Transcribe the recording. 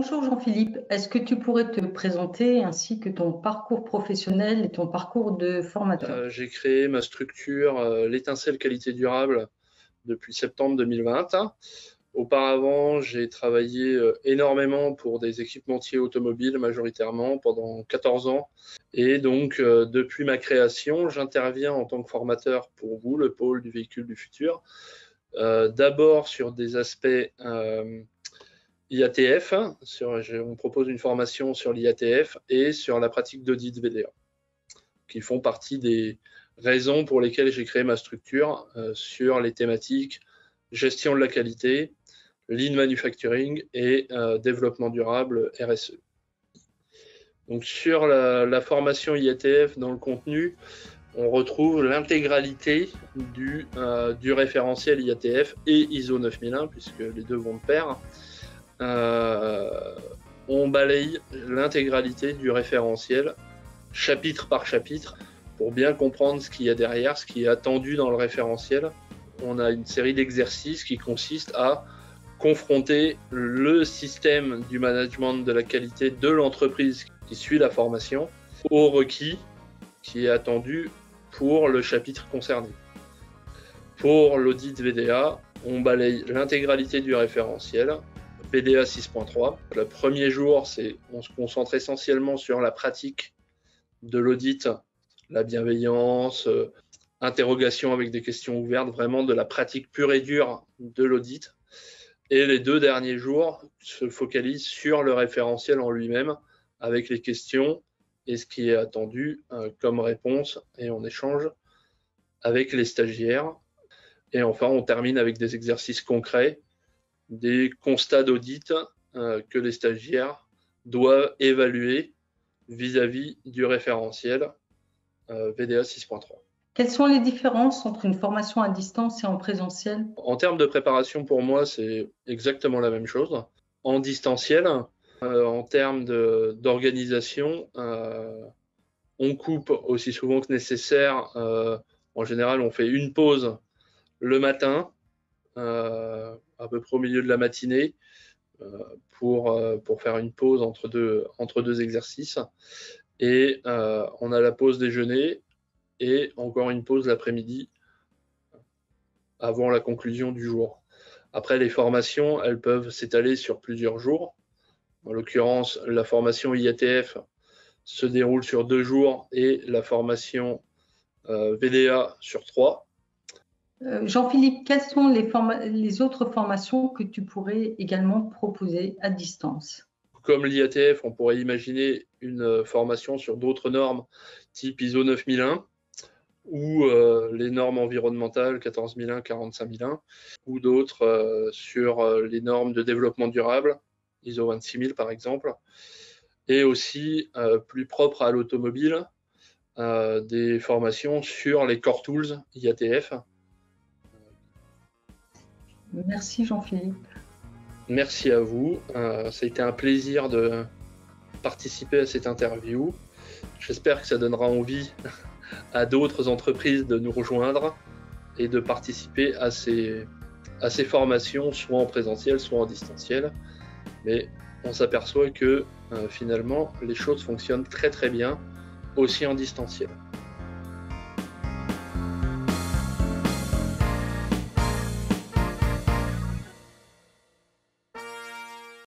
Bonjour Jean-Philippe, est-ce que tu pourrais te présenter ainsi que ton parcours professionnel et ton parcours de formateur? J'ai créé ma structure l'Étincelle Qualité Durable depuis septembre 2020. Auparavant, j'ai travaillé énormément pour des équipementiers automobiles majoritairement pendant 14 ans. Et donc, depuis ma création, j'interviens en tant que formateur pour vous, le pôle du véhicule du futur. D'abord sur des aspects IATF, on propose une formation sur l'IATF et sur la pratique d'audit VDA, qui font partie des raisons pour lesquelles j'ai créé ma structure sur les thématiques gestion de la qualité, lean manufacturing et développement durable RSE. Donc sur la formation IATF, dans le contenu, on retrouve l'intégralité du référentiel IATF et ISO 9001, puisque les deux vont de pair. On balaye l'intégralité du référentiel, chapitre par chapitre, pour bien comprendre ce qu'il y a derrière, ce qui est attendu dans le référentiel. On a une série d'exercices qui consistent à confronter le système du management de la qualité de l'entreprise qui suit la formation au requis qui est attendu pour le chapitre concerné. Pour l'audit VDA, on balaye l'intégralité du référentiel, VDA 6.3. Le premier jour, on se concentre essentiellement sur la pratique de l'audit, la bienveillance, interrogation avec des questions ouvertes, vraiment de la pratique pure et dure de l'audit. Et les 2 derniers jours se focalisent sur le référentiel en lui-même, avec les questions et ce qui est attendu comme réponse, et on échange avec les stagiaires. Et enfin, on termine avec des exercices concrets, des constats d'audit que les stagiaires doivent évaluer vis-à-vis du référentiel VDA 6.3. Quelles sont les différences entre une formation à distance et en présentiel? En termes de préparation, pour moi, c'est exactement la même chose. En distanciel, en termes d'organisation, on coupe aussi souvent que nécessaire. En général, on fait une pause le matin, à peu près au milieu de la matinée, pour faire une pause entre deux exercices. Et on a la pause déjeuner et encore une pause l'après-midi avant la conclusion du jour. Après, les formations, elles peuvent s'étaler sur plusieurs jours. En l'occurrence, la formation IATF se déroule sur 2 jours et la formation VDA sur 3. Jean-Philippe, quelles sont les autres formations que tu pourrais également proposer à distance? Comme l'IATF, on pourrait imaginer une formation sur d'autres normes type ISO 9001 ou les normes environnementales 14001, 45001 ou d'autres sur les normes de développement durable, ISO 26000 par exemple, et aussi plus propres à l'automobile, des formations sur les core tools IATF. Merci Jean-Philippe. Merci à vous. Ça a été un plaisir de participer à cette interview. J'espère que ça donnera envie à d'autres entreprises de nous rejoindre et de participer à ces formations, soit en présentiel, soit en distanciel. Mais on s'aperçoit que finalement, les choses fonctionnent très très bien aussi en distanciel.